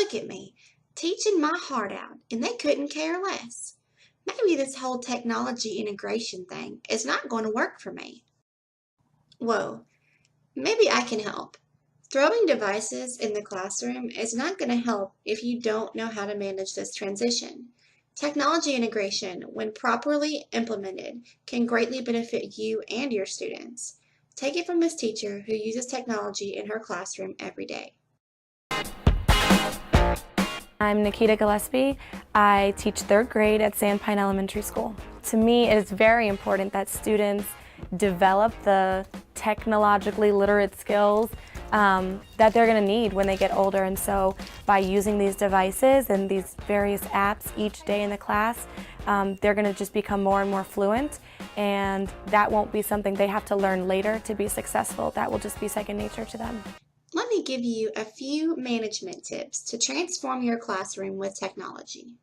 Look at me, teaching my heart out, and they couldn't care less. Maybe this whole technology integration thing is not going to work for me. Whoa, maybe I can help. Throwing devices in the classroom is not going to help if you don't know how to manage this transition. Technology integration, when properly implemented, can greatly benefit you and your students. Take it from this teacher who uses technology in her classroom every day. I'm Nikita Gillespie. I teach 3rd grade at Sandpine Elementary School. To me, it is very important that students develop the technologically literate skills that they're going to need when they get older. And so by using these devices and these various apps each day in the class, they're going to just become more and more fluent, and that won't be something they have to learn later to be successful. That will just be second nature to them. Let me give you a few management tips to transform your classroom with technology.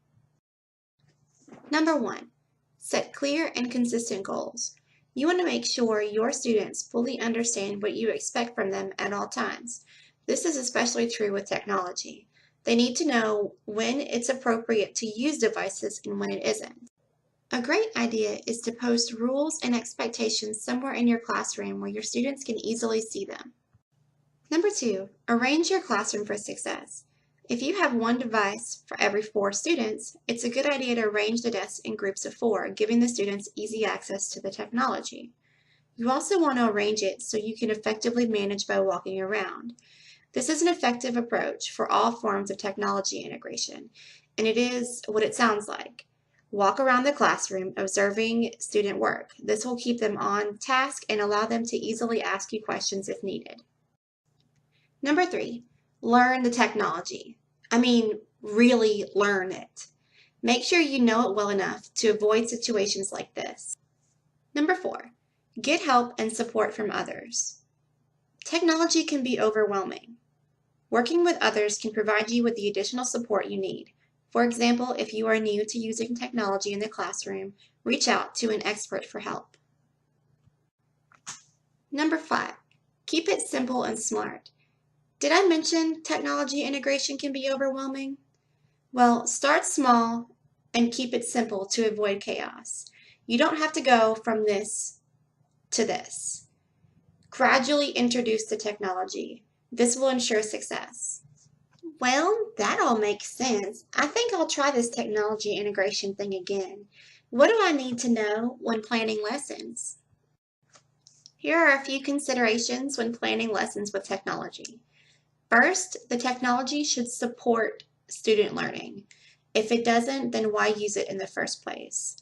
Number 1, set clear and consistent goals. You want to make sure your students fully understand what you expect from them at all times. This is especially true with technology. They need to know when it's appropriate to use devices and when it isn't. A great idea is to post rules and expectations somewhere in your classroom where your students can easily see them. Number 2, arrange your classroom for success. If you have one device for every 4 students, it's a good idea to arrange the desks in groups of 4, giving the students easy access to the technology. You also want to arrange it so you can effectively manage by walking around. This is an effective approach for all forms of technology integration, and it is what it sounds like. Walk around the classroom observing student work. This will keep them on task and allow them to easily ask you questions if needed. Number 3, learn the technology. Really learn it. Make sure you know it well enough to avoid situations like this. Number 4, get help and support from others. Technology can be overwhelming. Working with others can provide you with the additional support you need. For example, if you are new to using technology in the classroom, reach out to an expert for help. Number 5, keep it simple and smart. Did I mention technology integration can be overwhelming? Well, start small and keep it simple to avoid chaos. You don't have to go from this to this. Gradually introduce the technology. This will ensure success. Well, that all makes sense. I think I'll try this technology integration thing again. What do I need to know when planning lessons? Here are a few considerations when planning lessons with technology. First, the technology should support student learning. If it doesn't, then why use it in the first place?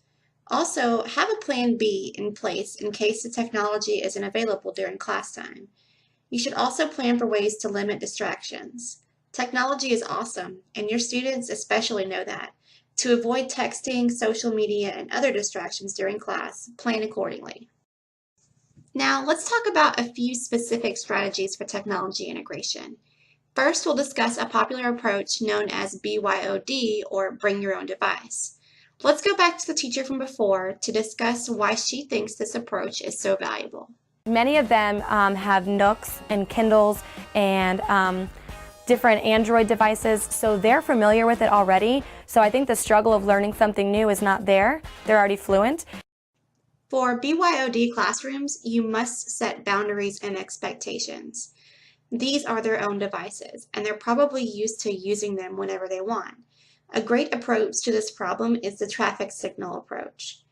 Also, have a plan B in place in case the technology isn't available during class time. You should also plan for ways to limit distractions. Technology is awesome, and your students especially know that. To avoid texting, social media, and other distractions during class, plan accordingly. Now, let's talk about a few specific strategies for technology integration. First, we'll discuss a popular approach known as BYOD, or Bring Your Own Device. Let's go back to the teacher from before to discuss why she thinks this approach is so valuable. Many of them have Nooks and Kindles and different Android devices, so they're familiar with it already. So I think the struggle of learning something new is not there. They're already fluent. For BYOD classrooms, you must set boundaries and expectations. These are their own devices, and they're probably used to using them whenever they want. A great approach to this problem is the traffic signal approach.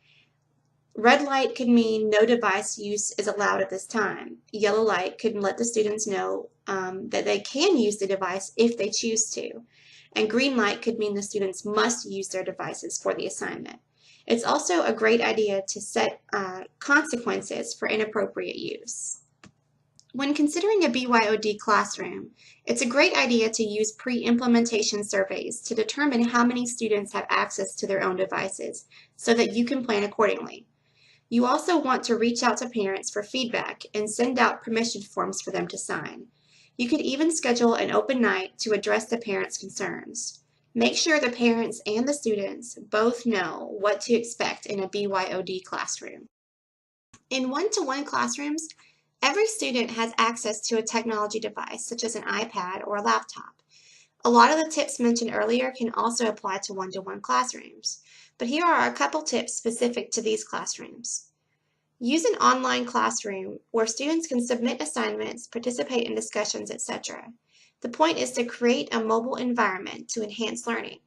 Red light could mean no device use is allowed at this time. Yellow light could let the students know that they can use the device if they choose to. And green light could mean the students must use their devices for the assignment. It's also a great idea to set consequences for inappropriate use. When considering a BYOD classroom, it's a great idea to use pre-implementation surveys to determine how many students have access to their own devices so that you can plan accordingly. You also want to reach out to parents for feedback and send out permission forms for them to sign. You could even schedule an open night to address the parents' concerns. Make sure the parents and the students both know what to expect in a BYOD classroom. In one-to-one classrooms, every student has access to a technology device, such as an iPad or a laptop. A lot of the tips mentioned earlier can also apply to one-to-one classrooms, but here are a couple tips specific to these classrooms. Use an online classroom where students can submit assignments, participate in discussions, etc. The point is to create a mobile environment to enhance learning.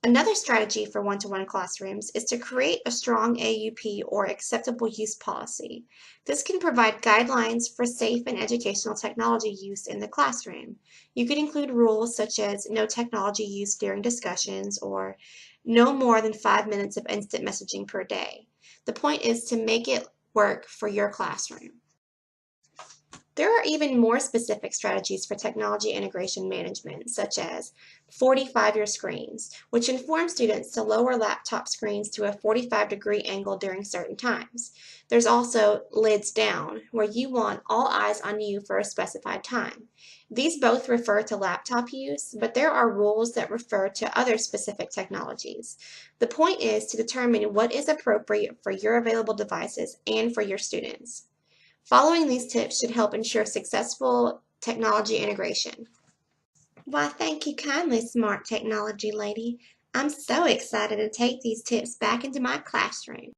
Another strategy for one-to-one classrooms is to create a strong AUP or acceptable use policy. This can provide guidelines for safe and educational technology use in the classroom. You could include rules such as no technology use during discussions or no more than 5 minutes of instant messaging per day. The point is to make it work for your classroom. There are even more specific strategies for technology integration management, such as 45-year screens, which inform students to lower laptop screens to a 45-degree angle during certain times. There's also lids down, where you want all eyes on you for a specified time. These both refer to laptop use, but there are rules that refer to other specific technologies. The point is to determine what is appropriate for your available devices and for your students. Following these tips should help ensure successful technology integration. Why, thank you kindly, smart technology lady. I'm so excited to take these tips back into my classroom.